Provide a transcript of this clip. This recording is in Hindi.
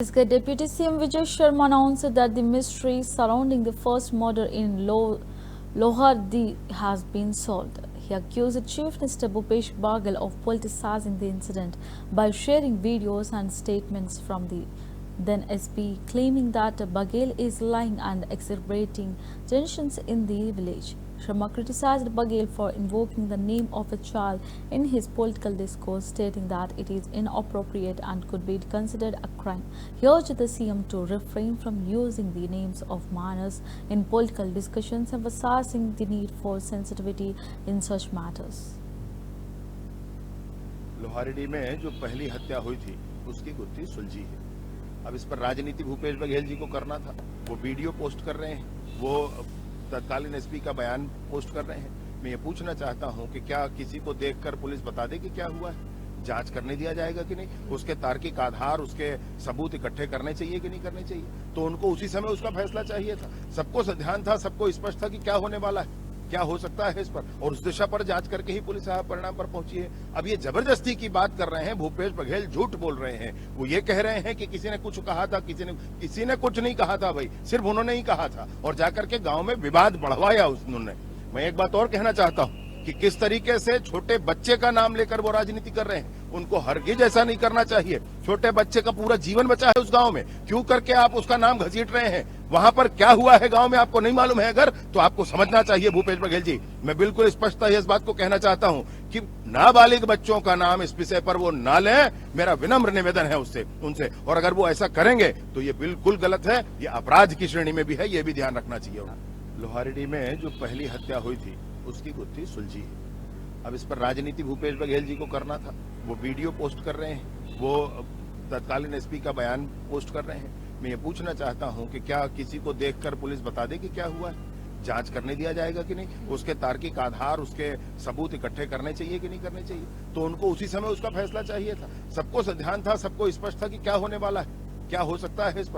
Deputy CM Vijay Sharma announced that the mystery surrounding the first murder in Lohardi has been solved. He accused Chief Minister Bhupesh Baghel of politicizing the incident by sharing videos and statements from the then SP, claiming that Baghel is lying and exacerbating tensions in the village. Sharma criticized Baghel for invoking the name of a child in his political discourse, stating that it is inappropriate and could be considered a crime. He urged the CM to refrain from using the names of minors in political discussions, emphasizing the need for sensitivity in such matters. लोहारडी में जो पहली हत्या हुई थी उसकी गुत्थी सुलझी है। अब इस पर राजनीति भूपेश बघेल जी को करना था। वो वीडियो पोस्ट कर रहे हैं, वो तत्कालीन एसपी का बयान पोस्ट कर रहे हैं। मैं ये पूछना चाहता हूं कि क्या किसी को देखकर पुलिस बता दे कि क्या हुआ है? जांच करने दिया जाएगा कि नहीं? उसके तार्किक आधार, उसके सबूत इकट्ठे करने चाहिए कि नहीं करने चाहिए? तो उनको उसी समय उसका फैसला चाहिए था। सबको ध्यान था, सबको स्पष्ट था कि क्या होने वाला है, क्या हो सकता है इस पर, और उस दिशा पर जांच करके ही पुलिस परिणाम पर पहुंची है। अब ये जबरदस्ती की बात कर रहे हैं, भूपेश बघेल झूठ बोल रहे हैं। वो ये कह रहे हैं कि किसी ने कुछ कहा था, किसी ने कुछ नहीं कहा था भाई, सिर्फ उन्होंने ही कहा था और जाकर के गांव में विवाद बढ़वाया उन्होंने। मैं एक बात और कहना चाहता हूं कि किस तरीके से छोटे बच्चे का नाम लेकर वो राजनीति कर रहे हैं, उनको हरगिज ऐसा नहीं करना चाहिए। छोटे बच्चे का पूरा जीवन बचा है उस गांव में, क्यों करके आप उसका नाम घसीट रहे हैं? वहां पर क्या हुआ है गांव में आपको नहीं मालूम है? अगर तो आपको समझना चाहिए भूपेश बघेल जी। मैं बिल्कुल स्पष्टता इस बात को कहना चाहता हूं कि नाबालिग बच्चों का नाम इस विषय पर वो ना लें। मेरा विनम्र निवेदन है उनसे, और अगर वो ऐसा करेंगे तो ये बिल्कुल गलत है, ये अपराध की श्रेणी में भी है, ये भी ध्यान रखना चाहिए। लोहारडी में जो पहली हत्या हुई थी उसकी गुत्थी सुलझी है। अब इस पर राजनीति भूपेश बघेल जी को करना था। वो वीडियो पोस्ट कर रहे हैं, वो तत्कालीन एसपी का बयान पोस्ट कर रहे हैं। मैं ये पूछना चाहता हूं कि क्या किसी को देखकर पुलिस बता दे कि क्या हुआ है? जांच करने दिया जाएगा कि नहीं? उसके तार्किक आधार, उसके सबूत इकट्ठे करने चाहिए कि नहीं करने चाहिए? तो उनको उसी समय उसका फैसला चाहिए था। सबको ध्यान था, सबको स्पष्ट था कि क्या होने वाला है, क्या हो सकता है इस पर।